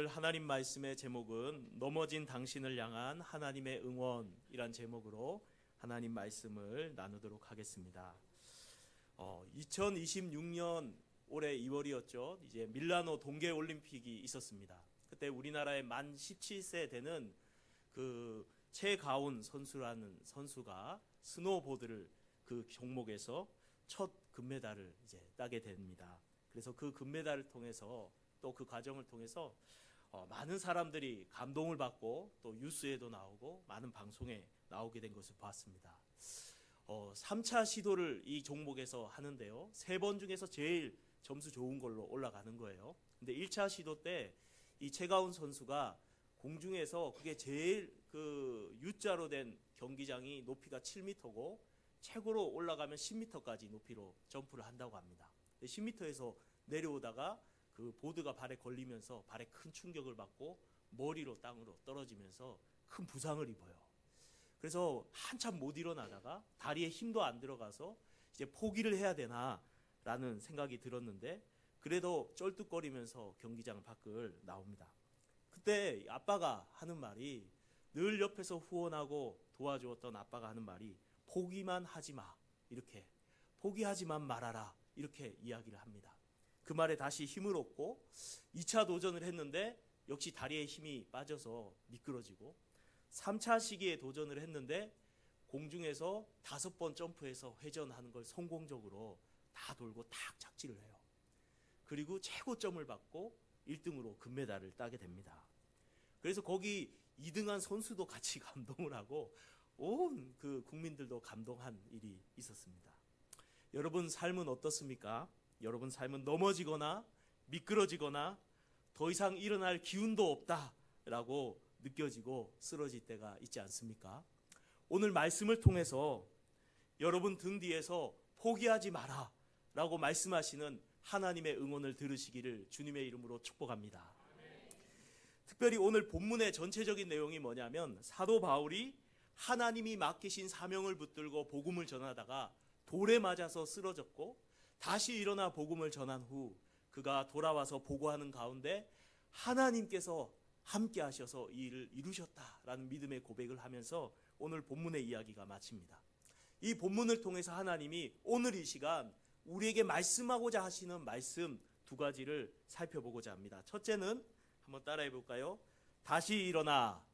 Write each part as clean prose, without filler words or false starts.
오늘 하나님 말씀의 제목은 넘어진 당신을 향한 하나님의 응원이란 제목으로 하나님 말씀을 나누도록 하겠습니다. 2026년 올해 2월이었죠. 이제 밀라노 동계올림픽이 있었습니다. 그때 우리나라의 만 17세 되는 그 최가온 선수라는 선수가 스노보드를 그 종목에서 첫 금메달을 이제 따게 됩니다. 그래서 그 금메달을 통해서 또 그 과정을 통해서 많은 사람들이 감동을 받고 또 뉴스에도 나오고 많은 방송에 나오게 된 것을 봤습니다. 3차 시도를 이 종목에서 하는데요. 3번 중에서 제일 점수 좋은 걸로 올라가는 거예요. 근데 1차 시도 때 이 최가운 선수가 공중에서 그게 제일 그 U자로 된 경기장이 높이가 7m고 최고로 올라가면 10m까지 높이로 점프를 한다고 합니다. 10m에서 내려오다가 그 보드가 발에 걸리면서 발에 큰 충격을 받고 머리로 땅으로 떨어지면서 큰 부상을 입어요. 그래서 한참 못 일어나다가 다리에 힘도 안 들어가서 이제 포기를 해야 되나라는 생각이 들었는데 그래도 쩔뚝거리면서 경기장 밖을 나옵니다. 그때 아빠가 하는 말이, 늘 옆에서 후원하고 도와주었던 아빠가 하는 말이 포기만 하지 마, 이렇게 포기하지만 말아라, 이렇게 이야기를 합니다. 그 말에 다시 힘을 얻고 2차 도전을 했는데 역시 다리에 힘이 빠져서 미끄러지고 3차 시기에 도전을 했는데 공중에서 5번 점프해서 회전하는 걸 성공적으로 다 돌고 탁 착지를 해요. 그리고 최고점을 받고 1등으로 금메달을 따게 됩니다. 그래서 거기 2등한 선수도 같이 감동을 하고 온 그 국민들도 감동한 일이 있었습니다. 여러분 삶은 어떻습니까? 여러분 삶은 넘어지거나 미끄러지거나 더 이상 일어날 기운도 없다라고 느껴지고 쓰러질 때가 있지 않습니까? 오늘 말씀을 통해서 여러분 등 뒤에서 포기하지 마라 라고 말씀하시는 하나님의 응원을 들으시기를 주님의 이름으로 축복합니다. 특별히 오늘 본문의 전체적인 내용이 뭐냐면 사도 바울이 하나님이 맡기신 사명을 붙들고 복음을 전하다가 돌에 맞아서 쓰러졌고 다시 일어나 복음을 전한 후 그가 돌아와서 보고하는 가운데 하나님께서 함께 하셔서 이 일을 이루셨다라는 믿음의 고백을 하면서 오늘 본문의 이야기가 마칩니다. 이 본문을 통해서 하나님이 오늘 이 시간 우리에게 말씀하고자 하시는 말씀 2가지를 살펴보고자 합니다. 첫째는 한번 따라해 볼까요? 다시 일어나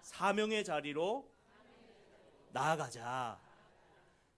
사명의 자리로 나아가자.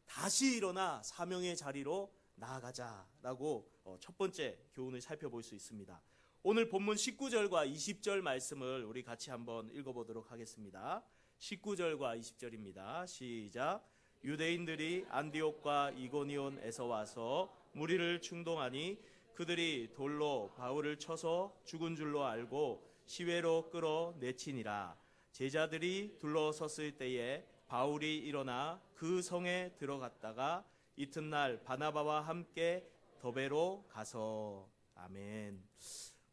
다시 일어나 사명의 자리로 나아가자라고 첫 번째 교훈을 살펴볼 수 있습니다. 오늘 본문 19절과 20절 말씀을 우리 같이 한번 읽어보도록 하겠습니다. 19절과 20절입니다. 시작. 유대인들이 안디옥과 이고니온에서 와서 무리를 충동하니 그들이 돌로 바울을 쳐서 죽은 줄로 알고 시외로 끌어내치니라. 제자들이 둘러섰을 때에 바울이 일어나 그 성에 들어갔다가 이튿날 바나바와 함께 더베로 가서. 아멘.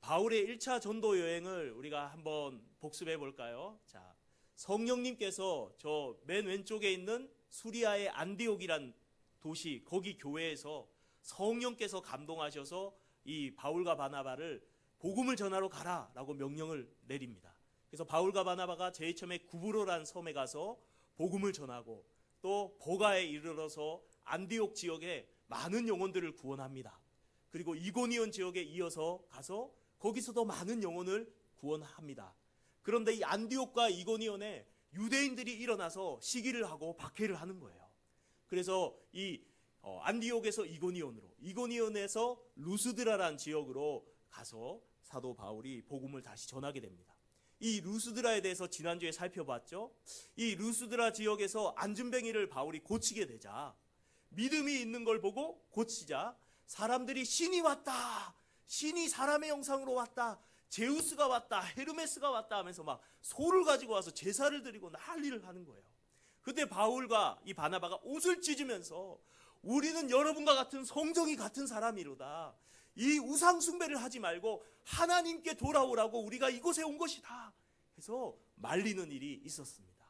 바울의 1차 전도 여행을 우리가 한번 복습해 볼까요? 자, 성령님께서 저 맨 왼쪽에 있는 수리아의 안디옥이란 도시, 거기 교회에서 성령께서 감동하셔서 이 바울과 바나바를 복음을 전하러 가라라고 명령을 내립니다. 그래서 바울과 바나바가 제일 처음에 구브로란 섬에 가서 복음을 전하고 또 보가에 이르러서 안디옥 지역에 많은 영혼들을 구원합니다. 그리고 이고니온 지역에 이어서 가서 거기서도 많은 영혼을 구원합니다. 그런데 이 안디옥과 이고니온에 유대인들이 일어나서 시기를 하고 박해를 하는 거예요. 그래서 이 안디옥에서 이고니온으로, 이고니온에서 루스드라란 지역으로 가서 사도 바울이 복음을 다시 전하게 됩니다. 이 루스드라에 대해서 지난주에 살펴봤죠. 이 루스드라 지역에서 안진뱅이를 바울이 고치게 되자, 믿음이 있는 걸 보고 고치자 사람들이 신이 왔다, 신이 사람의 형상으로 왔다, 제우스가 왔다, 헤르메스가 왔다 하면서 막 소를 가지고 와서 제사를 드리고 난리를 하는 거예요. 그때 바울과 이 바나바가 옷을 찢으면서 우리는 여러분과 같은 성정이 같은 사람이로다, 이 우상 숭배를 하지 말고 하나님께 돌아오라고 우리가 이곳에 온 것이다 해서 말리는 일이 있었습니다.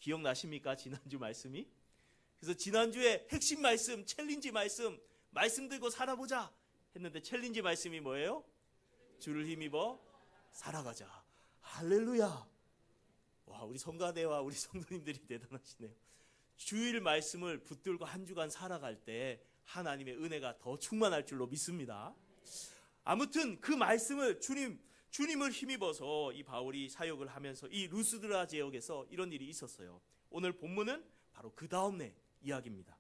기억나십니까? 지난주 말씀이? 그래서 지난주에 핵심 말씀, 챌린지 말씀 들고 살아보자 했는데 챌린지 말씀이 뭐예요? 주를 힘입어 살아가자. 할렐루야. 와, 우리 성가대와 우리 성도님들이 대단하시네요. 주일 말씀을 붙들고 한 주간 살아갈 때 하나님의 은혜가 더 충만할 줄로 믿습니다. 아무튼 그 말씀을 주님을 힘입어서 이 바울이 사역을 하면서 이 루스드라 지역에서 이런 일이 있었어요. 오늘 본문은 바로 그 다음의 이야기입니다.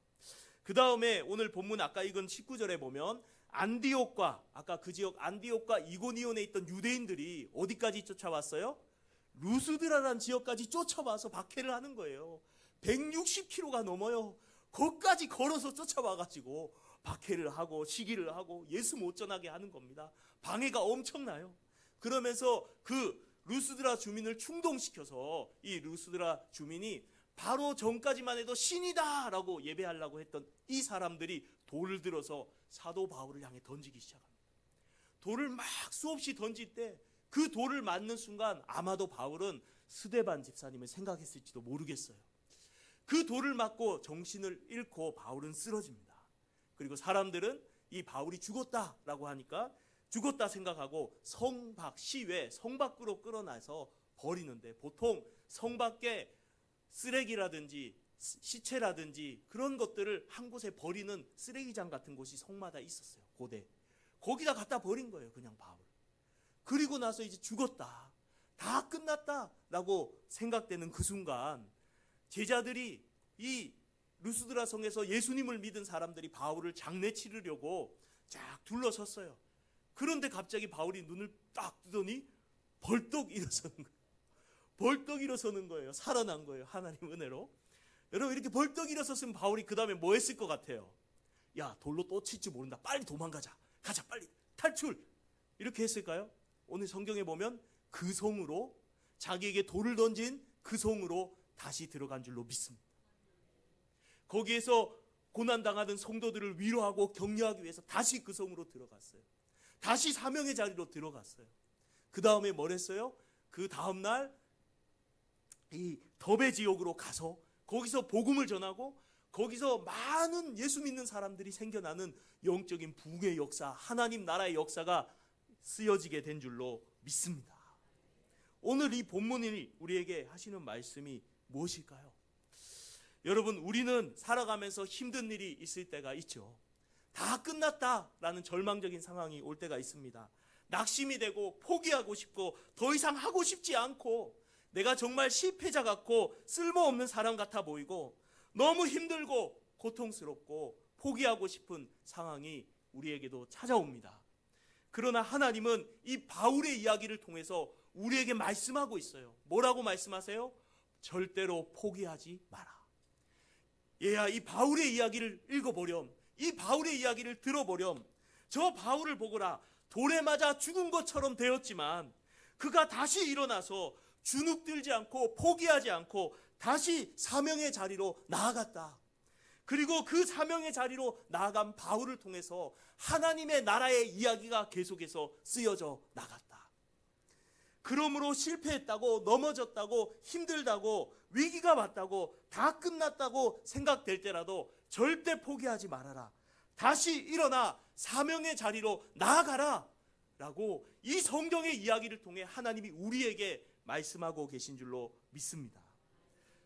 그 다음에 오늘 본문 아까 읽은 19절에 보면 안디옥과 아까 그 지역 안디옥과 이고니온에 있던 유대인들이 어디까지 쫓아왔어요? 루스드라라는 지역까지 쫓아와서 박해를 하는 거예요. 160km가 넘어요. 거기까지 걸어서 쫓아와가지고 박해를 하고 시기를 하고 예수 못 전하게 하는 겁니다. 방해가 엄청나요. 그러면서 그 루스드라 주민을 충동시켜서 이 루스드라 주민이 바로 전까지만 해도 신이다 라고 예배하려고 했던 이 사람들이 돌을 들어서 사도 바울을 향해 던지기 시작합니다. 돌을 막 수없이 던질 때 그 돌을 맞는 순간 아마도 바울은 스데반 집사님을 생각했을지도 모르겠어요. 그 돌을 맞고 정신을 잃고 바울은 쓰러집니다. 그리고 사람들은 이 바울이 죽었다라고 하니까 죽었다 생각하고 성 밖 시외 성 밖으로 끌어내서 버리는데, 보통 성 밖에 쓰레기라든지 시체라든지 그런 것들을 한 곳에 버리는 쓰레기장 같은 곳이 성마다 있었어요. 고대. 거기다 갖다 버린 거예요, 그냥 바울. 그리고 나서 이제 죽었다, 다 끝났다라고 생각되는 그 순간 제자들이 이 루스드라 성에서 예수님을 믿은 사람들이 바울을 장례 치르려고 쫙 둘러섰어요. 그런데 갑자기 바울이 눈을 딱 뜨더니 벌떡 일어서는 거예요. 벌떡 일어서는 거예요. 살아난 거예요, 하나님 은혜로. 여러분, 이렇게 벌떡 일어섰으면 바울이 그 다음에 뭐 했을 것 같아요? 야, 돌로 또 칠지 모른다, 빨리 도망가자, 가자, 빨리 탈출, 이렇게 했을까요? 오늘 성경에 보면 그 성으로, 자기에게 돌을 던진 그 성으로 다시 들어간 줄로 믿습니다. 거기에서 고난당하던 성도들을 위로하고 격려하기 위해서 다시 그 성으로 들어갔어요. 다시 사명의 자리로 들어갔어요. 그 다음에 뭘 했어요? 그 다음날 이 더베 지역으로 가서 거기서 복음을 전하고 거기서 많은 예수 믿는 사람들이 생겨나는 영적인 부흥의 역사, 하나님 나라의 역사가 쓰여지게 된 줄로 믿습니다. 오늘 이 본문이 우리에게 하시는 말씀이 무엇일까요? 여러분, 우리는 살아가면서 힘든 일이 있을 때가 있죠. 다 끝났다라는 절망적인 상황이 올 때가 있습니다. 낙심이 되고 포기하고 싶고 더 이상 하고 싶지 않고 내가 정말 실패자 같고 쓸모없는 사람 같아 보이고 너무 힘들고 고통스럽고 포기하고 싶은 상황이 우리에게도 찾아옵니다. 그러나 하나님은 이 바울의 이야기를 통해서 우리에게 말씀하고 있어요. 뭐라고 말씀하세요? 절대로 포기하지 마라. 얘야, 이 바울의 이야기를 읽어보렴, 이 바울의 이야기를 들어보렴. 저 바울을 보거라. 돌에 맞아 죽은 것처럼 되었지만 그가 다시 일어나서 주눅들지 않고 포기하지 않고 다시 사명의 자리로 나아갔다. 그리고 그 사명의 자리로 나아간 바울을 통해서 하나님의 나라의 이야기가 계속해서 쓰여져 나갔다. 그러므로 실패했다고, 넘어졌다고, 힘들다고, 위기가 왔다고, 다 끝났다고 생각될 때라도 절대 포기하지 말아라. 다시 일어나 사명의 자리로 나아가라 라고 이 성경의 이야기를 통해 하나님이 우리에게 말씀하고 계신 줄로 믿습니다.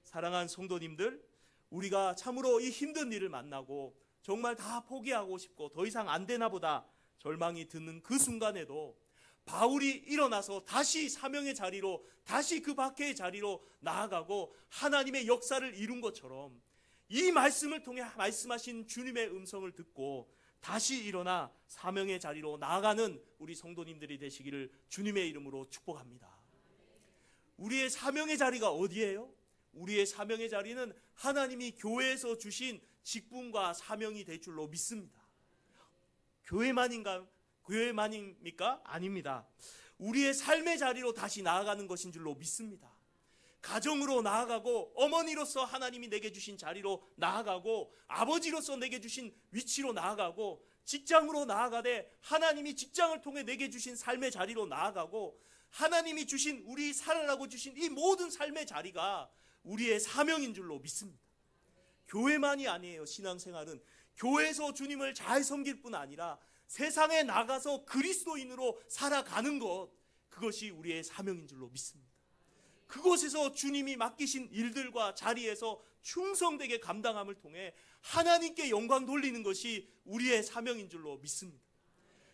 사랑하는 성도님들, 우리가 참으로 이 힘든 일을 만나고 정말 다 포기하고 싶고 더 이상 안 되나 보다 절망이 드는 그 순간에도 바울이 일어나서 다시 사명의 자리로, 다시 그 박해의 자리로 나아가고 하나님의 역사를 이룬 것처럼 이 말씀을 통해 말씀하신 주님의 음성을 듣고 다시 일어나 사명의 자리로 나아가는 우리 성도님들이 되시기를 주님의 이름으로 축복합니다. 우리의 사명의 자리가 어디예요? 우리의 사명의 자리는 하나님이 교회에서 주신 직분과 사명이 될 줄로 믿습니다. 교회만입니까? 아닙니다. 우리의 삶의 자리로 다시 나아가는 것인 줄로 믿습니다. 가정으로 나아가고 어머니로서 하나님이 내게 주신 자리로 나아가고 아버지로서 내게 주신 위치로 나아가고 직장으로 나아가되 하나님이 직장을 통해 내게 주신 삶의 자리로 나아가고 하나님이 주신 우리 살아라고 주신 이 모든 삶의 자리가 우리의 사명인 줄로 믿습니다. 교회만이 아니에요. 신앙생활은 교회에서 주님을 잘 섬길 뿐 아니라 세상에 나가서 그리스도인으로 살아가는 것, 그것이 우리의 사명인 줄로 믿습니다. 그곳에서 주님이 맡기신 일들과 자리에서 충성되게 감당함을 통해 하나님께 영광 돌리는 것이 우리의 사명인 줄로 믿습니다.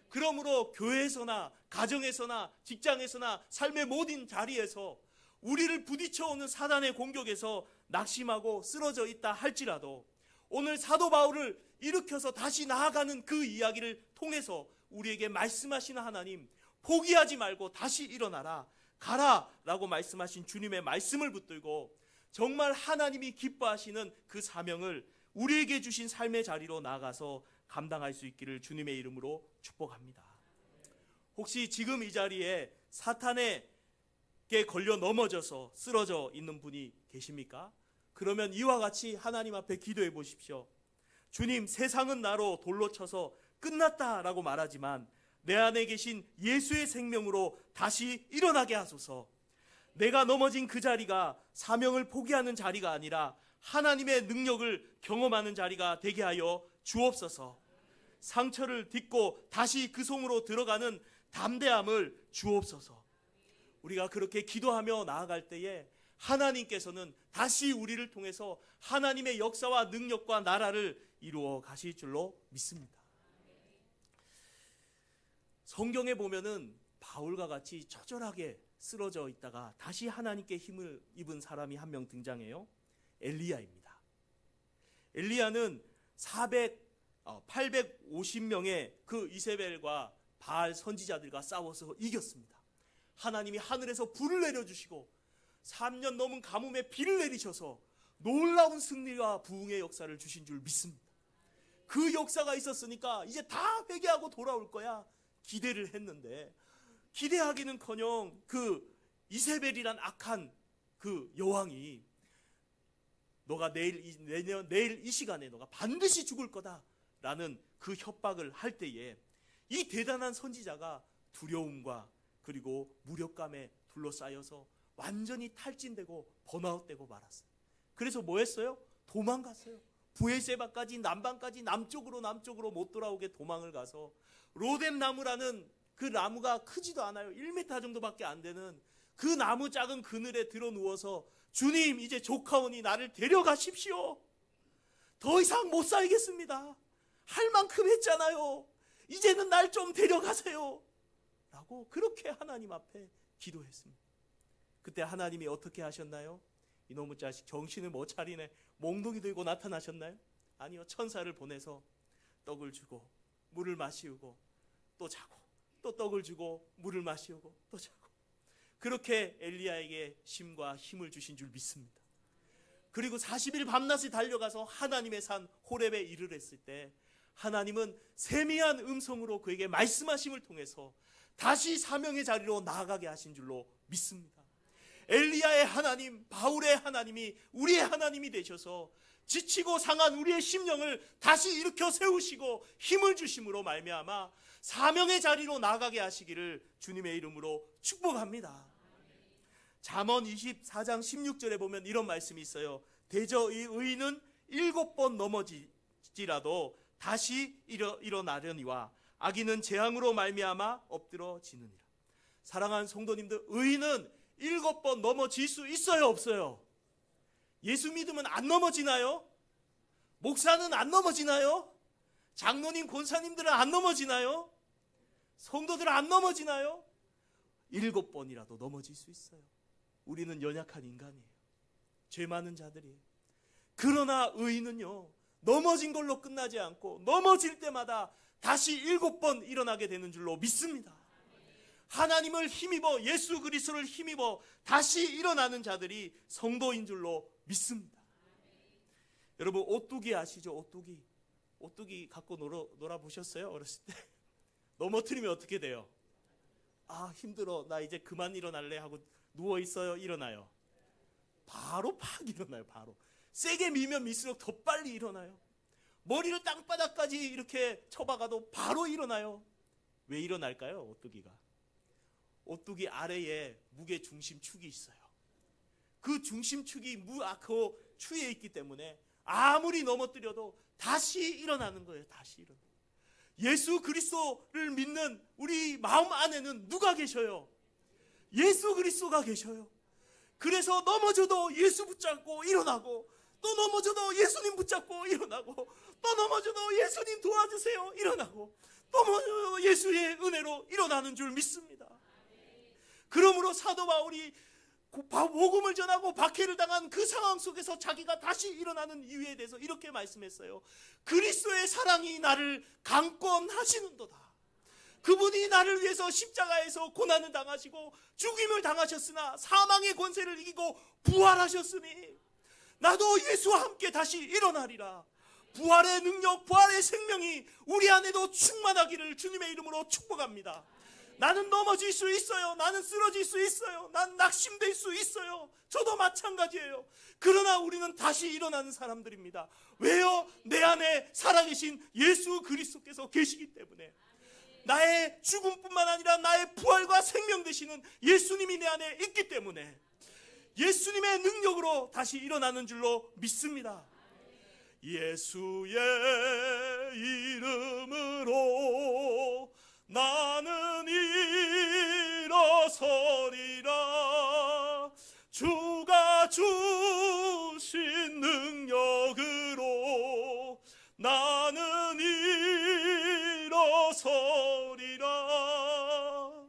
그러므로 교회에서나 가정에서나 직장에서나 삶의 모든 자리에서 우리를 부딪혀오는 사단의 공격에서 낙심하고 쓰러져 있다 할지라도 오늘 사도 바울을 일으켜서 다시 나아가는 그 이야기를 통해서 우리에게 말씀하시는 하나님, 포기하지 말고 다시 일어나라, 가라 라고 말씀하신 주님의 말씀을 붙들고 정말 하나님이 기뻐하시는 그 사명을 우리에게 주신 삶의 자리로 나아가서 감당할 수 있기를 주님의 이름으로 축복합니다. 혹시 지금 이 자리에 사탄에게 걸려 넘어져서 쓰러져 있는 분이 계십니까? 그러면 이와 같이 하나님 앞에 기도해 보십시오. 주님, 세상은 나로 돌로 쳐서 끝났다라고 말하지만 내 안에 계신 예수의 생명으로 다시 일어나게 하소서. 내가 넘어진 그 자리가 사명을 포기하는 자리가 아니라 하나님의 능력을 경험하는 자리가 되게 하여 주옵소서. 상처를 딛고 다시 그 속으로 들어가는 담대함을 주옵소서. 우리가 그렇게 기도하며 나아갈 때에 하나님께서는 다시 우리를 통해서 하나님의 역사와 능력과 나라를 이루어 가실 줄로 믿습니다. 성경에 보면은 바울과 같이 처절하게 쓰러져 있다가 다시 하나님께 힘을 입은 사람이 한 명 등장해요. 엘리야입니다. 엘리야는 850명의 그 이세벨과 바알 선지자들과 싸워서 이겼습니다. 하나님이 하늘에서 불을 내려주시고 3년 넘은 가뭄에 비를 내리셔서 놀라운 승리와 부흥의 역사를 주신 줄 믿습니다. 그 역사가 있었으니까 이제 다 회개하고 돌아올 거야 기대를 했는데, 기대하기는커녕 그 이세벨이란 악한 그 여왕이 너가 내일 이 시간에 너가 반드시 죽을 거다라는 그 협박을 할 때에 이 대단한 선지자가 두려움과 그리고 무력감에 둘러싸여서 완전히 탈진되고 번아웃되고 말았어요. 그래서 뭐 했어요? 도망갔어요. 부엘세바까지 남방까지 남쪽으로 못 돌아오게 도망을 가서 로뎀 나무라는 그 나무가 크지도 않아요. 1m 정도밖에 안 되는 그 나무 작은 그늘에 들어 누워서 주님, 이제 조카오니 나를 데려가십시오. 더 이상 못 살겠습니다. 할 만큼 했잖아요. 이제는 날 좀 데려가세요 라고 그렇게 하나님 앞에 기도했습니다. 그때 하나님이 어떻게 하셨나요? 이놈의 자식 정신을 못 차리네. 몽둥이 들고 나타나셨나요? 아니요. 천사를 보내서 떡을 주고 물을 마시우고 또 자고, 또 떡을 주고 물을 마시우고 또 자고, 그렇게 엘리야에게 쉼과 힘을 주신 줄 믿습니다. 그리고 40일 밤낮이 달려가서 하나님의 산 호렙에 이르렀을 때 하나님은 세미한 음성으로 그에게 말씀하심을 통해서 다시 사명의 자리로 나아가게 하신 줄로 믿습니다. 엘리야의 하나님, 바울의 하나님이 우리의 하나님이 되셔서 지치고 상한 우리의 심령을 다시 일으켜 세우시고 힘을 주심으로 말미암아 사명의 자리로 나아가게 하시기를 주님의 이름으로 축복합니다. 잠언 24장 16절에 보면 이런 말씀이 있어요. 대저 이 의인은 7번 넘어지지라도 다시 일어나려니와 악인은 재앙으로 말미암아 엎드러지느니라. 사랑하는 성도님들, 의인은 7번 넘어질 수 있어요, 없어요? 예수 믿으면 안 넘어지나요? 목사는 안 넘어지나요? 장로님, 권사님들은 안 넘어지나요? 성도들은 안 넘어지나요? 7번이라도 넘어질 수 있어요. 우리는 연약한 인간이에요. 죄 많은 자들이에요. 그러나 의인은요, 넘어진 걸로 끝나지 않고 넘어질 때마다 다시 7번 일어나게 되는 줄로 믿습니다. 하나님을 힘입어, 예수 그리스도를 힘입어 다시 일어나는 자들이 성도인 줄로 믿습니다. 여러분, 오뚜기 아시죠? 오뚜기 갖고 놀아보셨어요? 어렸을 때? 넘어뜨리면 어떻게 돼요? 아, 힘들어, 나 이제 그만 일어날래 하고 누워있어요. 일어나요. 바로 팍 일어나요. 바로 세게 밀면 밀수록 더 빨리 일어나요. 머리를 땅바닥까지 이렇게 쳐박아도 바로 일어나요. 왜 일어날까요? 오뚜기가. 오뚜기 아래에 무게 중심축이 있어요. 그 중심축이 그 추에 있기 때문에 아무리 넘어뜨려도 다시 일어나는 거예요. 다시 일어나. 예수 그리스도를 믿는 우리 마음 안에는 누가 계셔요? 예수 그리스도가 계셔요. 그래서 넘어져도 예수 붙잡고 일어나고, 또 넘어져도 예수님 붙잡고 일어나고, 또 넘어져도 예수님 도와주세요 일어나고, 또 넘어져도 예수의 은혜로 일어나는 줄 믿습니다. 그러므로 사도 바울이 복음을 전하고 박해를 당한 그 상황 속에서 자기가 다시 일어나는 이유에 대해서 이렇게 말씀했어요. 그리스도의 사랑이 나를 강권하시는도다. 그분이 나를 위해서 십자가에서 고난을 당하시고 죽임을 당하셨으나 사망의 권세를 이기고 부활하셨으니 나도 예수와 함께 다시 일어나리라. 부활의 능력, 부활의 생명이 우리 안에도 충만하기를 주님의 이름으로 축복합니다. 나는 넘어질 수 있어요. 나는 쓰러질 수 있어요. 난 낙심될 수 있어요. 저도 마찬가지예요. 그러나 우리는 다시 일어나는 사람들입니다. 왜요? 내 안에 살아계신 예수 그리스도께서 계시기 때문에. 나의 죽음뿐만 아니라 나의 부활과 생명 되시는 예수님이 내 안에 있기 때문에 예수님의 능력으로 다시 일어나는 줄로 믿습니다. 예수의 이름으로 나는 일어서리라. 주가 주신 능력으로 나는 일어서리라.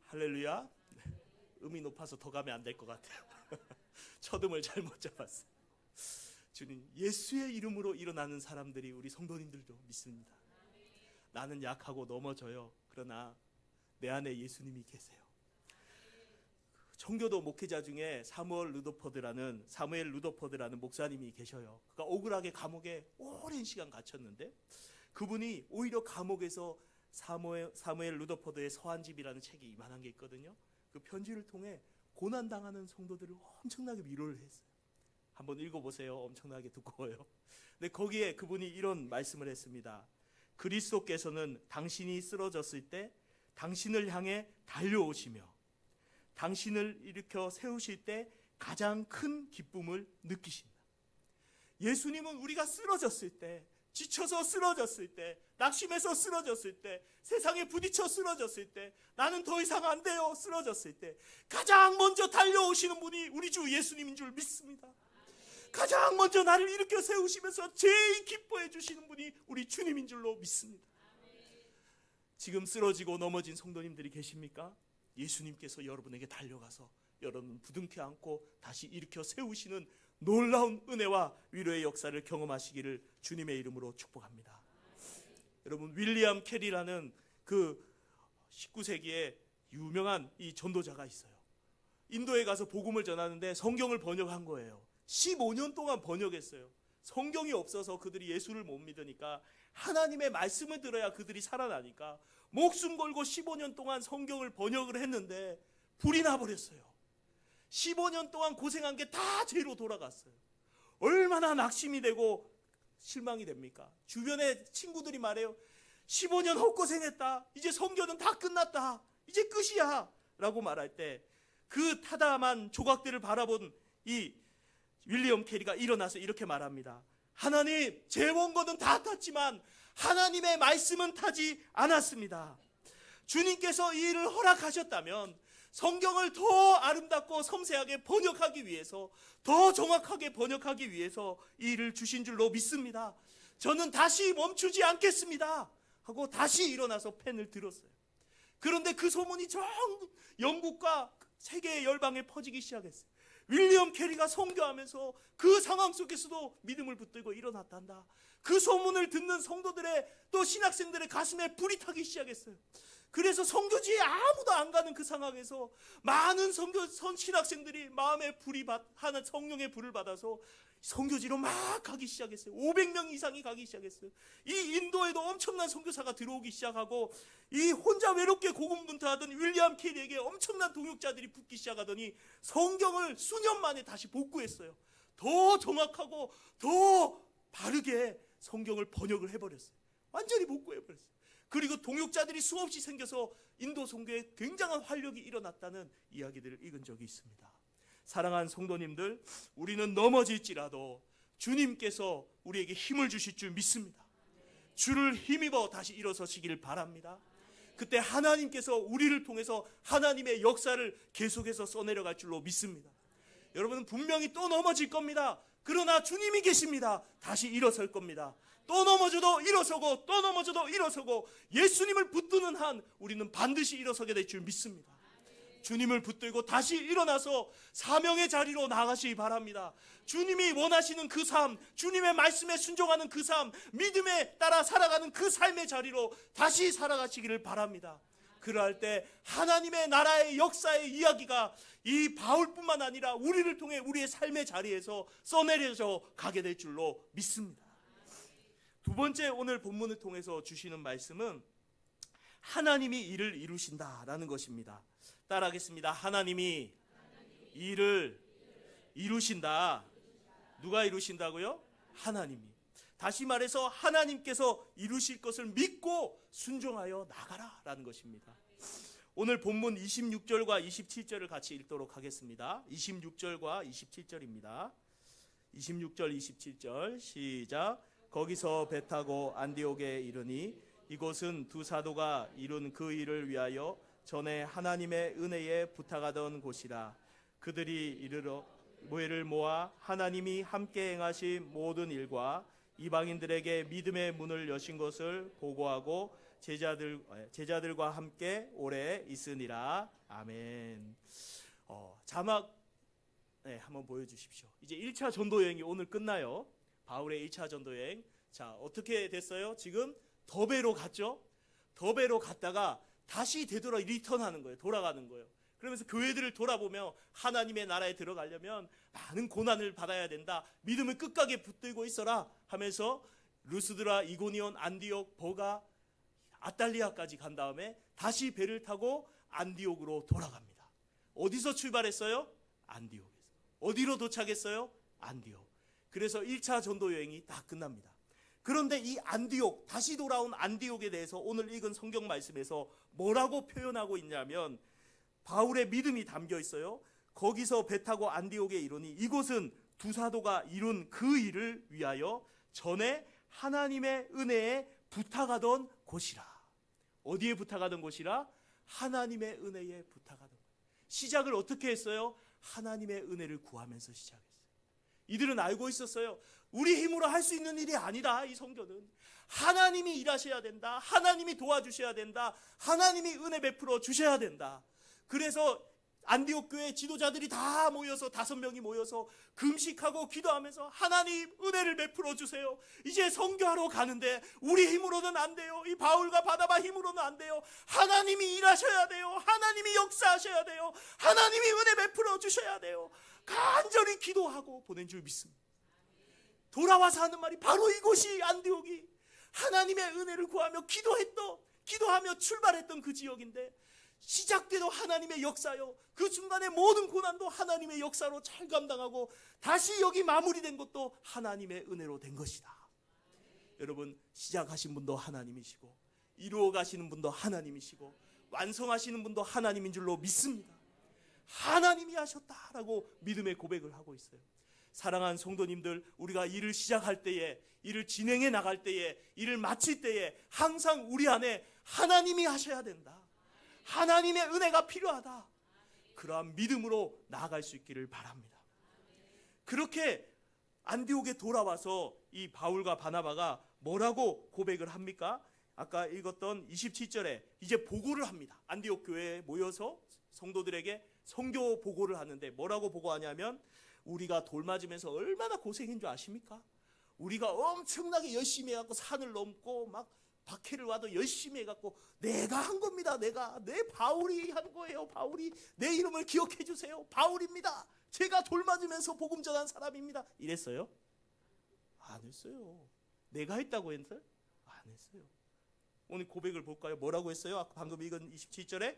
할렐루야. 음이 높아서 더 가면 안 될 것 같아요. 첫음을 잘못 잡았어요. 주님, 예수의 이름으로 일어나는 사람들이 우리 성도님들도 믿습니다. 나는 약하고 넘어져요. 그러나 내 안에 예수님이 계세요. 청교도 목회자 중에 사무엘 루더포드라는 목사님이 계셔요. 그러니까 억울하게 감옥에 오랜 시간 갇혔는데 그분이 오히려 감옥에서 사무엘 루더포드의 서한집이라는 책이 이만한 게 있거든요. 그 편지를 통해 고난당하는 성도들을 엄청나게 위로를 했어요. 한번 읽어보세요. 엄청나게 두꺼워요. 근데 거기에 그분이 이런 말씀을 했습니다. 그리스도께서는 당신이 쓰러졌을 때 당신을 향해 달려오시며 당신을 일으켜 세우실 때 가장 큰 기쁨을 느끼신다. 예수님은 우리가 쓰러졌을 때, 지쳐서 쓰러졌을 때, 낙심해서 쓰러졌을 때, 세상에 부딪혀 쓰러졌을 때, 나는 더 이상 안 돼요 쓰러졌을 때 가장 먼저 달려오시는 분이 우리 주 예수님인 줄 믿습니다. 가장 먼저 나를 일으켜 세우시면서 제일 기뻐해 주시는 분이 우리 주님인 줄로 믿습니다. 지금 쓰러지고 넘어진 성도님들이 계십니까? 예수님께서 여러분에게 달려가서 여러분 부둥켜 안고 다시 일으켜 세우시는 놀라운 은혜와 위로의 역사를 경험하시기를 주님의 이름으로 축복합니다. 여러분, 윌리엄 캐리라는 그 19세기에 유명한 이 전도자가 있어요. 인도에 가서 복음을 전하는데 성경을 번역한 거예요. 15년 동안 번역했어요. 성경이 없어서 그들이 예수를 못 믿으니까 하나님의 말씀을 들어야 그들이 살아나니까 목숨 걸고 15년 동안 성경을 번역을 했는데 불이 나버렸어요. 15년 동안 고생한 게 다 죄로 돌아갔어요. 얼마나 낙심이 되고 실망이 됩니까? 주변에 친구들이 말해요. 15년 헛고생했다. 이제 성경은 다 끝났다. 이제 끝이야. 라고 말할 때 그 타담한 조각들을 바라본 이 윌리엄 캐리가 일어나서 이렇게 말합니다. 하나님, 제 원고는 다 탔지만 하나님의 말씀은 타지 않았습니다. 주님께서 이 일을 허락하셨다면 성경을 더 아름답고 섬세하게 번역하기 위해서, 더 정확하게 번역하기 위해서 이 일을 주신 줄로 믿습니다. 저는 다시 멈추지 않겠습니다 하고 다시 일어나서 펜을 들었어요. 그런데 그 소문이 전 영국과 세계 열방에 퍼지기 시작했어요. 윌리엄 캐리가 선교하면서 그 상황 속에서도 믿음을 붙들고 일어났단다. 그 소문을 듣는 성도들의 또 신학생들의 가슴에 불이 타기 시작했어요. 그래서 선교지에 아무도 안 가는 그 상황에서 많은 신학생들이 마음의 불이 하는 성령의 불을 받아서 선교지로 막 가기 시작했어요. 500명 이상이 가기 시작했어요. 이 인도에도 엄청난 선교사가 들어오기 시작하고 이 혼자 외롭게 고군분투하던 윌리엄 캐리에게 엄청난 동역자들이 붙기 시작하더니 성경을 수년 만에 다시 복구했어요. 더 정확하고 더 바르게 성경을 번역을 해버렸어요. 완전히 복구해버렸어요. 그리고 동역자들이 수없이 생겨서 인도 선교에 굉장한 활력이 일어났다는 이야기들을 읽은 적이 있습니다. 사랑하는 성도님들, 우리는 넘어질지라도 주님께서 우리에게 힘을 주실 줄 믿습니다. 주를 힘입어 다시 일어서시길 바랍니다. 그때 하나님께서 우리를 통해서 하나님의 역사를 계속해서 써내려갈 줄로 믿습니다. 여러분은 분명히 또 넘어질 겁니다. 그러나 주님이 계십니다. 다시 일어설 겁니다. 또 넘어져도 일어서고 또 넘어져도 일어서고 예수님을 붙드는 한 우리는 반드시 일어서게 될 줄 믿습니다. 주님을 붙들고 다시 일어나서 사명의 자리로 나가시기 바랍니다. 주님이 원하시는 그 삶, 주님의 말씀에 순종하는 그 삶, 믿음에 따라 살아가는 그 삶의 자리로 다시 살아가시기를 바랍니다. 그러할 때 하나님의 나라의 역사의 이야기가 이 바울뿐만 아니라 우리를 통해 우리의 삶의 자리에서 써내려져 가게 될 줄로 믿습니다. 두 번째, 오늘 본문을 통해서 주시는 말씀은 하나님이 일을 이루신다라는 것입니다. 따라하겠습니다. 하나님이 일을 이루신다. 누가 이루신다고요? 하나님이. 다시 말해서 하나님께서 이루실 것을 믿고 순종하여 나가라라는 것입니다. 오늘 본문 26절과 27절을 같이 읽도록 하겠습니다. 26절과 27절입니다. 26절 27절 시작. 거기서 배 타고 안디옥에 이르니 이곳은 두 사도가 이룬 그 일을 위하여 전에 하나님의 은혜에 부탁하던 곳이라. 그들이 이르러 모회를 모아 하나님이 함께 행하신 모든 일과 이방인들에게 믿음의 문을 여신 것을 보고하고 제자들과 함께 오래 있으니라. 아멘. 자막 한번 보여주십시오. 이제 1차 전도 여행이 오늘 끝나요. 바울의 1차 전도 여행. 자, 어떻게 됐어요? 지금 더베로 갔죠. 더베로 갔다가 다시 되돌아 리턴하는 거예요. 돌아가는 거예요. 그러면서 교회들을 돌아보며 하나님의 나라에 들어가려면 많은 고난을 받아야 된다. 믿음을 끝까지 붙들고 있어라 하면서 루스드라, 이고니온, 안디옥, 버가, 아탈리아까지 간 다음에 다시 배를 타고 안디옥으로 돌아갑니다. 어디서 출발했어요? 안디옥에서. 어디로 도착했어요? 안디옥. 그래서 1차 전도 여행이 다 끝납니다. 그런데 이 안디옥, 다시 돌아온 안디옥에 대해서 오늘 읽은 성경 말씀에서 뭐라고 표현하고 있냐면 바울의 믿음이 담겨 있어요. 거기서 배 타고 안디옥에 이르니 이곳은 두 사도가 이룬 그 일을 위하여 전에 하나님의 은혜에 부탁하던 곳이라. 어디에 부탁하던 곳이라? 하나님의 은혜에 부탁하던 곳. 시작을 어떻게 했어요? 하나님의 은혜를 구하면서 시작했어요. 이들은 알고 있었어요. 우리 힘으로 할 수 있는 일이 아니다. 이 성전은 하나님이 일하셔야 된다. 하나님이 도와주셔야 된다. 하나님이 은혜 베풀어 주셔야 된다. 그래서 안디옥 교회 지도자들이 다 모여서 5명이 모여서 금식하고 기도하면서 하나님 은혜를 베풀어 주세요. 이제 선교하러 가는데 우리 힘으로는 안 돼요. 이 바울과 바나바 힘으로는 안 돼요. 하나님이 일하셔야 돼요. 하나님이 역사하셔야 돼요. 하나님이 은혜 베풀어 주셔야 돼요. 간절히 기도하고 보낸 줄 믿습니다. 돌아와서 하는 말이 바로 이곳이 안디옥이 하나님의 은혜를 구하며 기도하며 출발했던 그 지역인데 시작돼도 하나님의 역사요. 그 중간에 모든 고난도 하나님의 역사로 잘 감당하고 다시 여기 마무리된 것도 하나님의 은혜로 된 것이다. 여러분, 시작하신 분도 하나님이시고 이루어 가시는 분도 하나님이시고 완성하시는 분도 하나님인 줄로 믿습니다. 하나님이 하셨다라고 믿음의 고백을 하고 있어요. 사랑하는 성도님들, 우리가 일을 시작할 때에, 일을 진행해 나갈 때에, 일을 마칠 때에 항상 우리 안에 하나님이 하셔야 된다. 하나님의 은혜가 필요하다. 그러한 믿음으로 나아갈 수 있기를 바랍니다. 그렇게 안디옥에 돌아와서 이 바울과 바나바가 뭐라고 고백을 합니까? 아까 읽었던 27절에 이제 보고를 합니다. 안디옥 교회에 모여서 성도들에게 선교 보고를 하는데 뭐라고 보고하냐면 우리가 돌 맞으면서 얼마나 고생인 줄 아십니까? 우리가 엄청나게 열심히 해갖고 산을 넘고 막 박해를 와도 열심히 해갖고 내가 한 겁니다. 내 바울이 한 거예요. 바울이 내 이름을 기억해 주세요. 바울입니다. 제가 돌 맞으면서 복음 전한 사람입니다. 이랬어요? 안 했어요. 내가 했다고 했어요? 안 했어요. 오늘 고백을 볼까요? 뭐라고 했어요? 아까 방금 읽은 27절에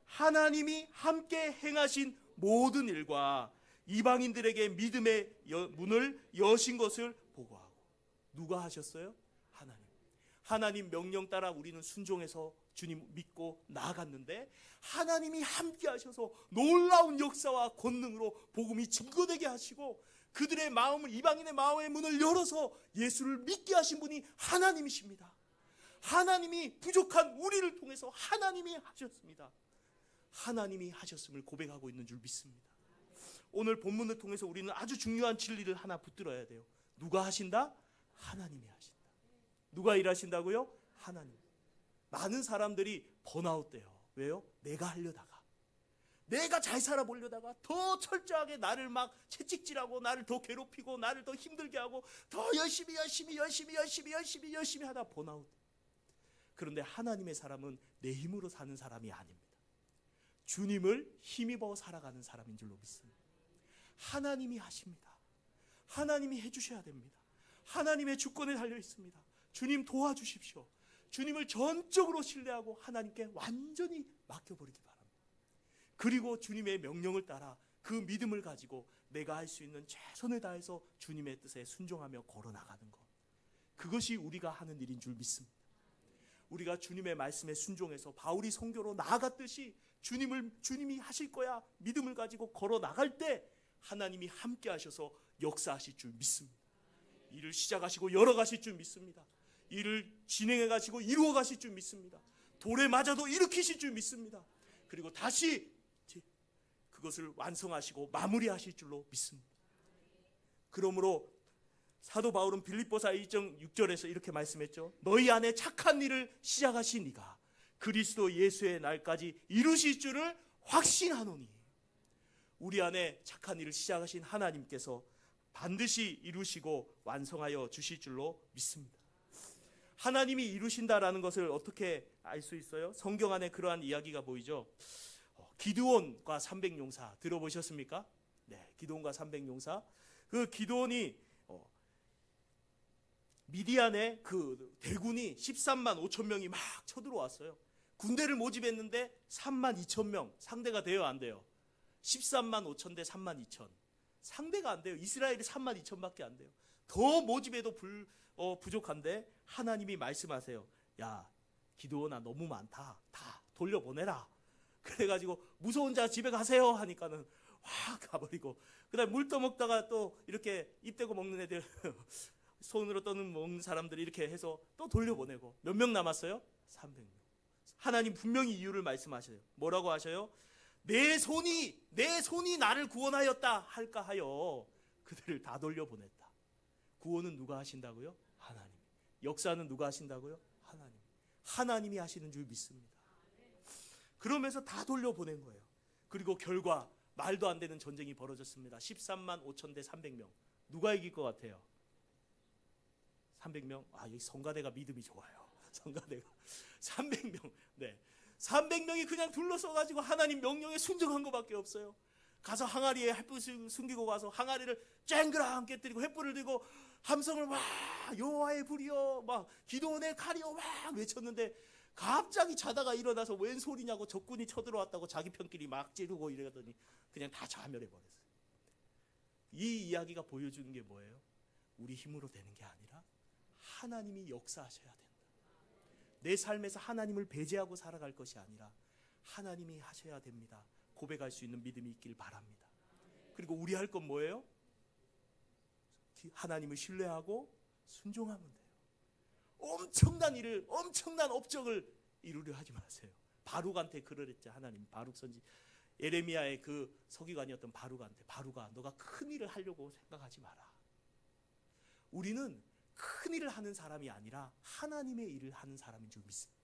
하나님이 함께 행하신 모든 일과 이방인들에게 믿음의 문을 여신 것을 보고하고. 누가 하셨어요? 하나님 명령 따라 우리는 순종해서 주님 믿고 나아갔는데 하나님이 함께 하셔서 놀라운 역사와 권능으로 복음이 증거되게 하시고 그들의 마음을, 이방인의 마음의 문을 열어서 예수를 믿게 하신 분이 하나님이십니다. 하나님이 부족한 우리를 통해서 하나님이 하셨습니다. 하나님이 하셨음을 고백하고 있는 줄 믿습니다. 오늘 본문을 통해서 우리는 아주 중요한 진리를 하나 붙들어야 돼요. 누가 하신다? 하나님이 하신다. 누가 일하신다고요? 하나님. 많은 사람들이 번아웃돼요. 왜요? 내가 하려다가, 내가 잘 살아보려다가 더 철저하게 나를 막 채찍질하고 나를 더 괴롭히고 나를 더 힘들게 하고 더 열심히 하다 번아웃. 그런데 하나님의 사람은 내 힘으로 사는 사람이 아닙니다. 주님을 힘입어 살아가는 사람인 줄로 믿습니다. 하나님이 하십니다. 하나님이 해주셔야 됩니다. 하나님의 주권에 달려 있습니다. 주님 도와주십시오. 주님을 전적으로 신뢰하고 하나님께 완전히 맡겨버리기 바랍니다. 그리고 주님의 명령을 따라 그 믿음을 가지고 내가 할 수 있는 최선을 다해서 주님의 뜻에 순종하며 걸어나가는 것, 그것이 우리가 하는 일인 줄 믿습니다. 우리가 주님의 말씀에 순종해서 바울이 선교로 나아갔듯이 주님이 하실 거야 믿음을 가지고 걸어나갈 때 하나님이 함께 하셔서 역사하실 줄 믿습니다. 일을 시작하시고 열어가실 줄 믿습니다. 일을 진행해 가시고 이루어 가실 줄 믿습니다. 돌에 맞아도 일으키실 줄 믿습니다. 그리고 다시 그것을 완성하시고 마무리하실 줄로 믿습니다. 그러므로 사도 바울은 빌립보서 1장 6절에서 이렇게 말씀했죠. 너희 안에 착한 일을 시작하신 이가 그리스도 예수의 날까지 이루실 줄을 확신하노니. 우리 안에 착한 일을 시작하신 하나님께서 반드시 이루시고 완성하여 주실 줄로 믿습니다. 하나님이 이루신다라는 것을 어떻게 알 수 있어요? 성경 안에 그러한 이야기가 보이죠. 기드온과 300용사 들어보셨습니까? 네, 기드온과 300용사. 그 기드온이 미디안의 그 대군이 13만 5천 명이 막 쳐들어왔어요. 군대를 모집했는데 3만 2천 명 상대가 돼요, 안 돼요? 13만 5천 대 3만 2천 상대가 안 돼요. 이스라엘이 3만 2천밖에 안 돼요. 더 모집해도 부족한데 하나님이 말씀하세요. 야, 기드온아 너무 많다. 다 돌려보내라. 그래가지고 무서운 자 집에 가세요 하니까는 확 가버리고, 그다음에 물 떠먹다가 또 이렇게 입 대고 먹는 애들 손으로 떠는 먹는 사람들이 이렇게 해서 또 돌려보내고, 몇 명 남았어요? 300명. 하나님 분명히 이유를 말씀하셔요. 뭐라고 하셔요? 내 손이 나를 구원하였다 할까 하여 그들을 다 돌려보냈다. 구원은 누가 하신다고요? 하나님. 역사는 누가 하신다고요? 하나님. 하나님이 하시는 줄 믿습니다. 그러면서 다 돌려보낸 거예요. 그리고 결과 말도 안 되는 전쟁이 벌어졌습니다. 13만 5천 대 300명. 누가 이길 것 같아요? 300명? 아, 여기 성가대가 믿음이 좋아요. 성가대가 300명. 네. 300명이 그냥 둘러서가지고 하나님 명령에 순종한 것밖에 없어요. 가서 항아리에 횃불을 숨기고 가서 항아리를 쨍그랑 깨뜨리고 횃불을 들고 함성을 와 여호와의 불이여 막 기도원의 칼이여 막 외쳤는데, 갑자기 자다가 일어나서 웬 소리냐고 적군이 쳐들어왔다고 자기 편끼리 막 찌르고 이러더니 그냥 다 자멸해 버렸어요. 이 이야기가 보여주는 게 뭐예요? 우리 힘으로 되는 게 아니라 하나님이 역사하셔야 된다. 내 삶에서 하나님을 배제하고 살아갈 것이 아니라 하나님이 하셔야 됩니다. 고백할 수 있는 믿음이 있길 바랍니다. 그리고 우리 할 건 뭐예요? 하나님을 신뢰하고 순종하면 돼요. 엄청난 일을, 엄청난 업적을 이루려 하지 마세요. 바룩한테 그러랬죠. 하나님, 바룩 선지, 예레미야의 그 서기관이었던 바룩한테, 바룩아 너가 큰 일을 하려고 생각하지 마라. 우리는 큰 일을 하는 사람이 아니라 하나님의 일을 하는 사람인 줄 믿습니다.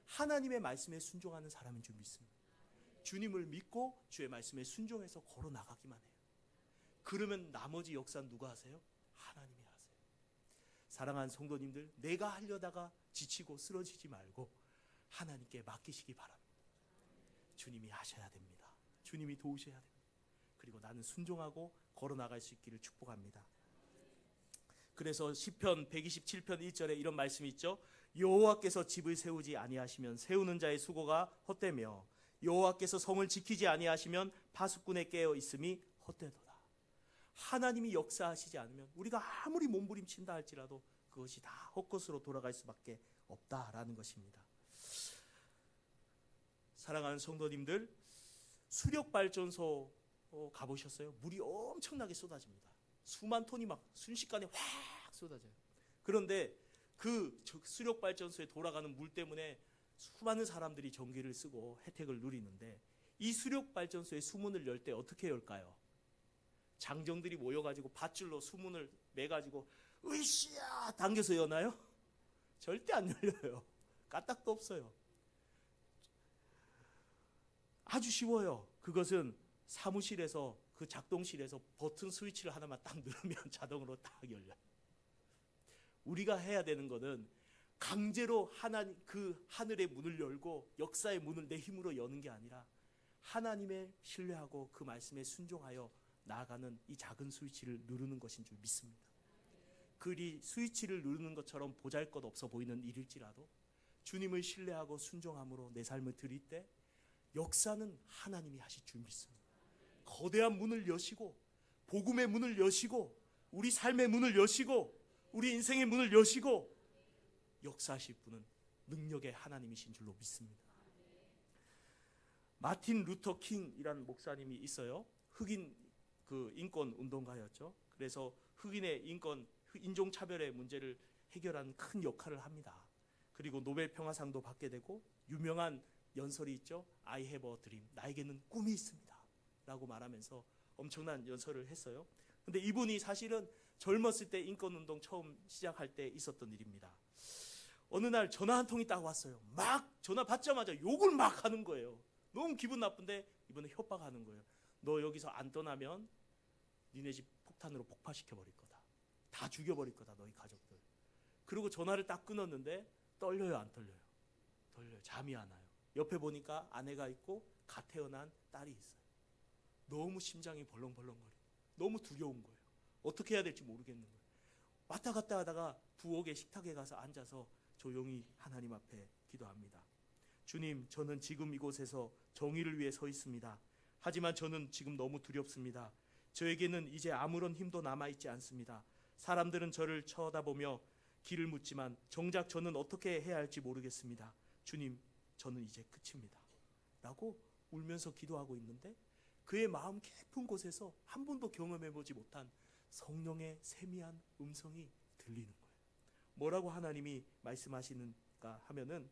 하나님의 말씀에 순종하는 사람인 줄 믿습니다. 주님을 믿고 주의 말씀에 순종해서 걸어 나가기만 해요. 그러면 나머지 역사는 누가 하세요? 하나님이 하세요. 사랑하는 성도님들, 내가 하려다가 지치고 쓰러지지 말고 하나님께 맡기시기 바랍니다. 주님이 하셔야 됩니다. 주님이 도우셔야 됩니다. 그리고 나는 순종하고 걸어 나갈 수 있기를 축복합니다. 그래서 시편 127편 1절에 이런 말씀이 있죠. 여호와께서 집을 세우지 아니하시면 세우는 자의 수고가 헛되며 여호와께서 성을 지키지 아니하시면 파수꾼에 깨어 있음이 헛되도다. 하나님이 역사하시지 않으면 우리가 아무리 몸부림친다 할지라도 그것이 다 헛것으로 돌아갈 수밖에 없다라는 것입니다. 사랑하는 성도님들, 수력발전소 가보셨어요? 물이 엄청나게 쏟아집니다. 수만 톤이 막 순식간에 확 쏟아져요. 그런데 그 수력발전소에 돌아가는 물 때문에 수많은 사람들이 전기를 쓰고 혜택을 누리는데, 이 수력발전소의 수문을 열 때 어떻게 열까요? 장정들이 모여가지고 밧줄로 수문을 매가지고 으쌰 당겨서 여나요? 절대 안 열려요. 까딱도 없어요. 아주 쉬워요. 그것은 사무실에서, 그 작동실에서 버튼 스위치를 하나만 딱 누르면 자동으로 딱 열려요. 우리가 해야 되는 것은 강제로 하나님, 그 하늘의 문을 열고 역사의 문을 내 힘으로 여는 게 아니라 하나님의 신뢰하고 그 말씀에 순종하여 나아가는 이 작은 스위치를 누르는 것인 줄 믿습니다. 그리 스위치를 누르는 것처럼 보잘것없어 보이는 일일지라도 주님을 신뢰하고 순종함으로 내 삶을 드릴 때 역사는 하나님이 하실 줄 믿습니다. 거대한 문을 여시고, 복음의 문을 여시고, 우리 삶의 문을 여시고, 우리 인생의 문을 여시고 역사하실 분은 능력의 하나님이신 줄로 믿습니다. 마틴 루터 킹이라는 목사님이 있어요. 흑인 그 인권 운동가였죠. 그래서 흑인의 인종차별의 문제를 해결하는 큰 역할을 합니다. 그리고 노벨 평화상도 받게 되고, 유명한 연설이 있죠. I have a dream. 나에게는 꿈이 있습니다 라고 말하면서 엄청난 연설을 했어요. 근데 이분이 사실은 젊었을 때 인권운동 처음 시작할 때 있었던 일입니다. 어느 날 전화 한 통이 딱 왔어요. 막 전화 받자마자 욕을 막 하는 거예요. 너무 기분 나쁜데 이번에 협박하는 거예요. 너 여기서 안 떠나면 니네 집 폭탄으로 폭파시켜 버릴 거다. 다 죽여버릴 거다, 너희 가족들. 그리고 전화를 딱 끊었는데 떨려요, 안 떨려요? 떨려요. 잠이 안 와요. 옆에 보니까 아내가 있고 갓 태어난 딸이 있어요. 너무 심장이 벌렁벌렁거려요. 너무 두려운 거예요. 어떻게 해야 될지 모르겠는 거예요. 왔다 갔다 하다가 부엌의 식탁에 가서 앉아서 조용히 하나님 앞에 기도합니다. 주님, 저는 지금 이곳에서 정의를 위해 서 있습니다. 하지만 저는 지금 너무 두렵습니다. 저에게는 이제 아무런 힘도 남아있지 않습니다. 사람들은 저를 쳐다보며 길을 묻지만 정작 저는 어떻게 해야 할지 모르겠습니다. 주님, 저는 이제 끝입니다 라고 울면서 기도하고 있는데, 그의 마음 깊은 곳에서 한 번도 경험해보지 못한 성령의 세미한 음성이 들리는 거예요. 뭐라고 하나님이 말씀하시는가 하면은,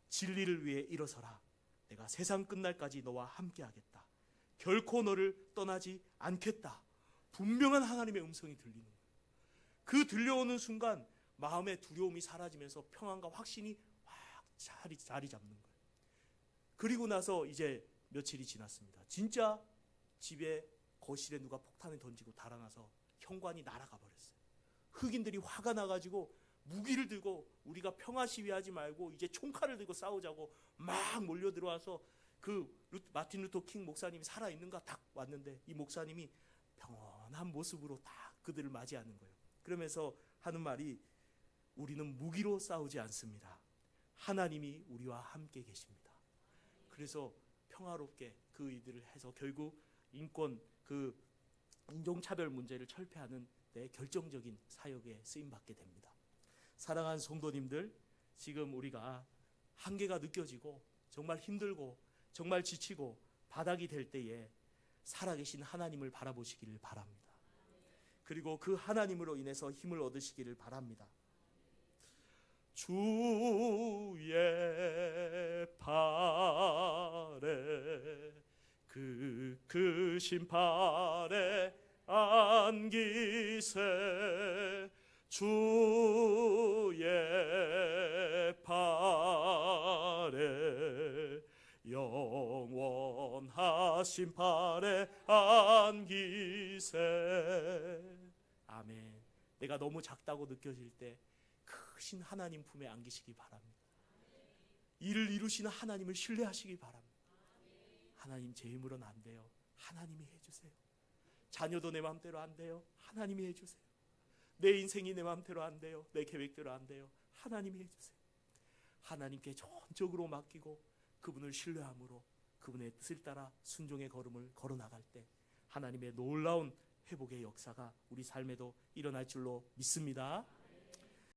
진리를 위해 일어서라. 내가 세상 끝날까지 너와 함께 하겠다. 결코 너를 떠나지 않겠다. 분명한 하나님의 음성이 들리는 거예요. 그 들려오는 순간 마음의 두려움이 사라지면서 평안과 확신이 확 자리 잡는 거예요. 그리고 나서 이제 며칠이 지났습니다. 진짜 집에 거실에 누가 폭탄을 던지고 달아나서 현관이 날아가 버렸어요. 흑인들이 화가 나가지고 무기를 들고 우리가 평화 시위하지 말고 이제 총칼을 들고 싸우자고 막 몰려 들어와서 그 마틴 루터 킹 목사님이 살아있는가 딱 왔는데, 이 목사님이 평온한 모습으로 딱 그들을 맞이하는 거예요. 그러면서 하는 말이, 우리는 무기로 싸우지 않습니다. 하나님이 우리와 함께 계십니다. 그래서 평화롭게 그 일들을 해서 결국 그 인종차별 문제를 철폐하는 데 결정적인 사역에 쓰임받게 됩니다. 사랑하는 성도님들, 지금 우리가 한계가 느껴지고 정말 힘들고 정말 지치고 바닥이 될 때에 살아계신 하나님을 바라보시기를 바랍니다. 그리고 그 하나님으로 인해서 힘을 얻으시기를 바랍니다. 주의 팔에 그 크신 팔에 안기세. 주의 팔에 영원하신 팔에 안기세. 아멘. 내가 너무 작다고 느껴질 때 크신 하나님 품에 안기시기 바랍니다. 일을 이루시는 하나님을 신뢰하시기 바랍니다. 하나님, 제 힘으로는 안 돼요. 하나님이 해주세요. 자녀도 내 마음대로 안 돼요. 하나님이 해주세요. 내 인생이 내 마음대로 안 돼요. 내 계획대로 안 돼요. 하나님이 해주세요. 하나님께 전적으로 맡기고 그분을 신뢰함으로 그분의 뜻을 따라 순종의 걸음을 걸어 나갈 때 하나님의 놀라운 회복의 역사가 우리 삶에도 일어날 줄로 믿습니다.